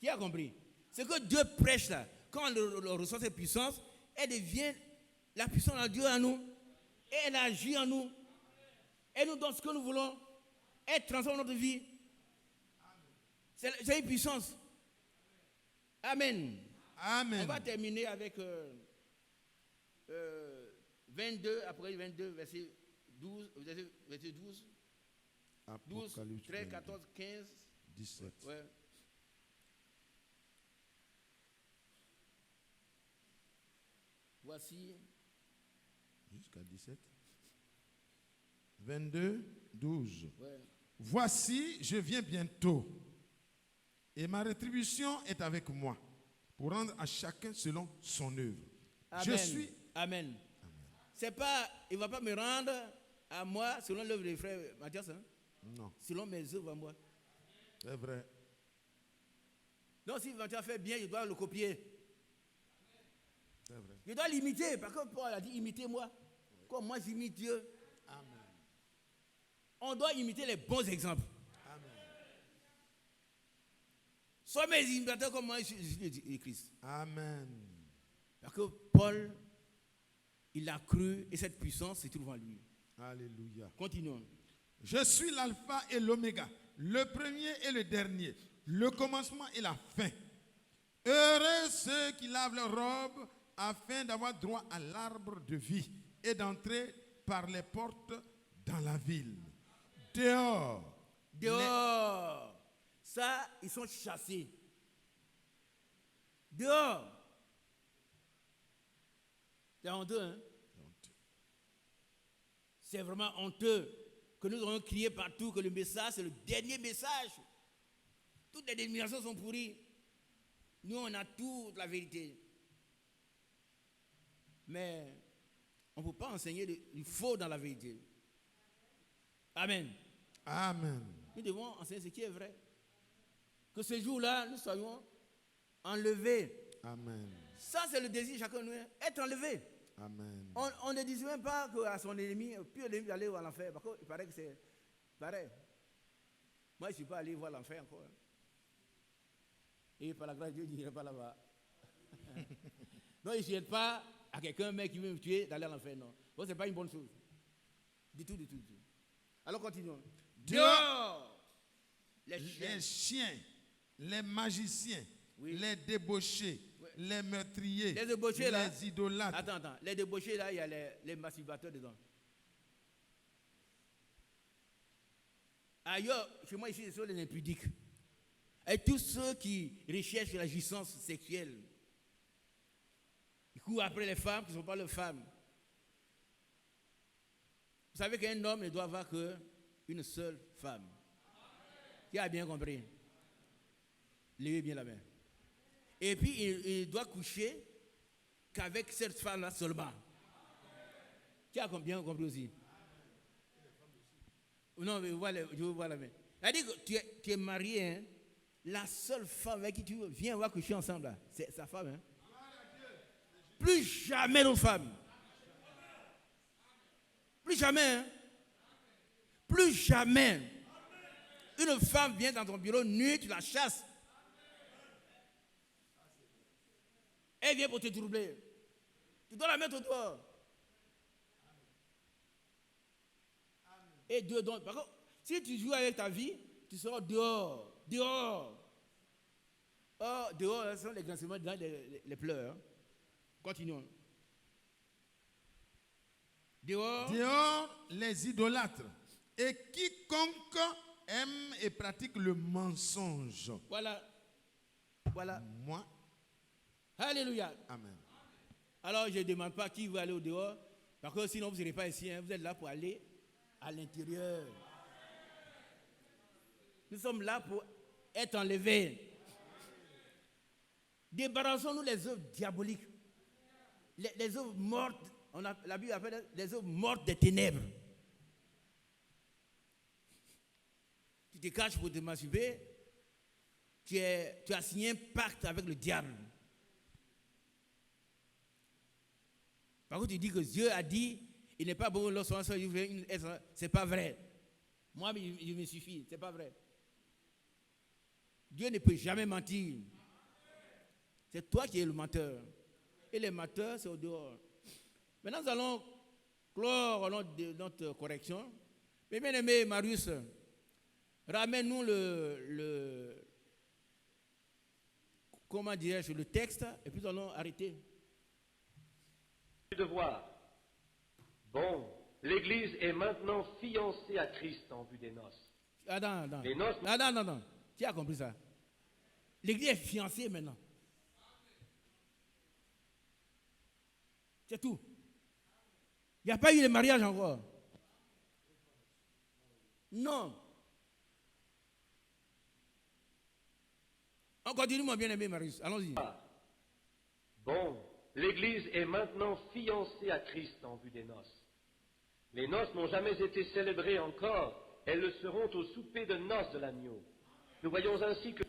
Qui a compris? C'est que Dieu prêche là. Quand on reçoit cette puissance, elle devient la puissance de Dieu en nous. Et elle agit en nous. et nous donne ce que nous voulons et transforme notre vie. C'est une puissance. Amen. Amen. On va terminer avec 22, après 22, verset 12, 12, Apocalypse 13, 22, 14, 15. 17. Ouais. Voici. Jusqu'à 17. 22, 12. Ouais. Voici, je viens bientôt, et ma rétribution est avec moi, pour rendre à chacun selon son œuvre. Amen. Je suis... Amen. C'est pas, il ne va pas me rendre à moi selon l'œuvre des frères Mathias, hein? Non, Selon mes œuvres à moi. c'est vrai. Donc si Mathias fait bien, je dois le copier. C'est vrai. Je dois l'imiter, parce que Paul a dit imitez-moi, comme moi j'imite Dieu. Amen. On doit imiter les bons exemples. Amen. Sois mes imitateurs comme moi, je suis Christ. Amen. Parce que Paul, il a cru et cette puissance se trouve en lui. Alléluia. Continuons. Je suis l'alpha et l'oméga, le premier et le dernier, le commencement et la fin. Heureux ceux qui lavent leurs robes afin d'avoir droit à l'arbre de vie et d'entrer par les portes dans la ville. Dehors. Dehors. Ça, ils sont chassés. Dehors. C'est honteux, hein? C'est vraiment honteux que nous aurions crié partout que le message, c'est le dernier message. Toutes les dénominations sont pourries. Nous, on a toute la vérité. Mais on ne peut pas enseigner du faux dans la vérité. Amen. Amen. Nous devons enseigner ce qui est vrai. Que ce jour-là, nous soyons enlevés. Amen. Ça, c'est le désir de chacun de nous, être enlevé. Amen. On ne dit même pas qu'à son ennemi, puis l'ennemi aller à l'enfer. Parce qu'il paraît que c'est pareil. Moi, je ne suis pas allé voir l'enfer encore. Hein. Et par la grâce de Dieu, je n'irai pas là-bas. Donc, je ne souhaite pas à quelqu'un mec qui veut me tuer d'aller à l'enfer. Non. Donc, ce n'est pas une bonne chose. Du tout, du tout, du tout. Alors, continuons. Dehors, Les chiens, les magiciens, Oui. les débauchés, les meurtriers, Les débauchés, là. les idolâtres. Attends. Les débauchés, là, il y a les masturbateurs dedans. Ailleurs, chez moi, ici, ce sont les impudiques. Et tous ceux qui recherchent la jouissance sexuelle. Ils courent après les femmes qui ne sont pas leurs femmes. Vous savez qu'un homme ne doit avoir qu'une seule femme. Qui a bien compris? Levez bien la main. Et puis, il doit coucher qu'avec cette femme-là seulement. Qui a bien compris aussi? Non, mais je veux voir la main. C'est-à-dire que tu es marié, hein? La seule femme avec qui tu viens voir coucher ensemble, là, c'est sa femme. Hein? Plus jamais d'autres femmes. Plus jamais. Hein? Plus jamais. Une femme vient dans ton bureau nue, tu la chasses. Elle vient pour te troubler. Tu dois la mettre au dehors. Et Dieu donne. Par contre, si tu joues avec ta vie, tu seras dehors. Dehors. Oh, dehors, ce sont les grincements, les pleurs. Continuons. Dehors. Dehors, les idolâtres. Et quiconque aime et pratique le mensonge. Voilà. Moi, Alléluia. amen. Alors, je ne demande pas qui veut aller au dehors, parce que sinon, vous ne serez pas ici. Hein, vous êtes là pour aller à l'intérieur. Nous sommes là pour être enlevés. Débarrassons-nous les œuvres diaboliques. Les œuvres mortes. La Bible appelle les œuvres mortes des ténèbres. Tu te caches pour te masturber. Tu as signé un pacte avec le diable. Par contre, tu dis que Dieu a dit, il n'est pas bon lorsqu'on soit c'est pas vrai. Moi, il me suffit, c'est pas vrai. Dieu ne peut jamais mentir. C'est toi qui es le menteur. Et les menteurs, c'est au dehors. Maintenant, nous allons clore notre correction. Mais bien aimé Marius, ramène-nous comment dirais-je, le texte, et puis nous allons arrêter. De voir. Bon, l'Église est maintenant fiancée à Christ en vue des noces. Attends. Les noces. Non. Qui a compris ça? L'église est fiancée maintenant. C'est tout. Il n'y a pas eu de mariage encore. Non. On continue, mon bien-aimé Marius. Allons-y. Bon, l'Église est maintenant fiancée à Christ en vue des noces. Les noces n'ont jamais été célébrées encore. Elles le seront au souper de noces de l'agneau. Nous voyons ainsi que...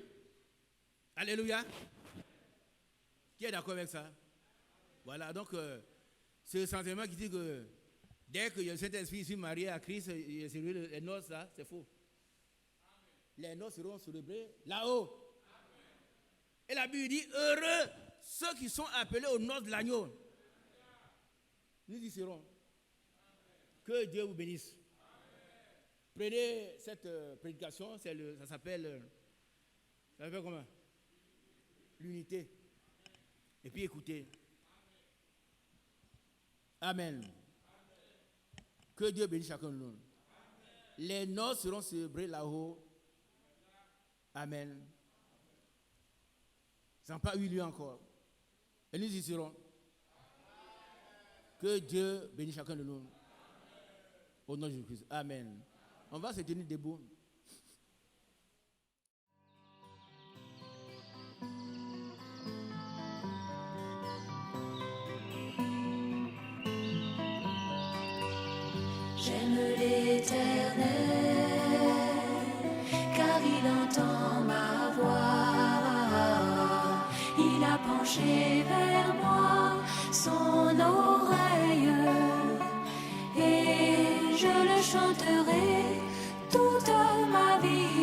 Alléluia. Qui est d'accord avec ça? Voilà, donc ce sentiment qui dit que dès que le Saint-Esprit est marié à Christ, les noces, là, c'est faux. Les noces seront célébrées là-haut. Et la Bible dit, heureux ceux qui sont appelés aux noces de l'agneau. Nous y serons. Que Dieu vous bénisse. Prenez cette prédication, ça s'appelle comment? L'unité. Et puis écoutez. Amen. Que Dieu bénisse chacun de nous. Les noces seront célébrées là-haut. Amen. Ça n'a pas eu lieu encore. Et nous y serons. Que Dieu bénisse chacun de nous. Au nom de Jésus-Christ. Amen. On va se tenir debout. J'aime l'Éternel, car il entend ma voix. Il a penché vers moi son oreille, et je le chanterai toute ma vie.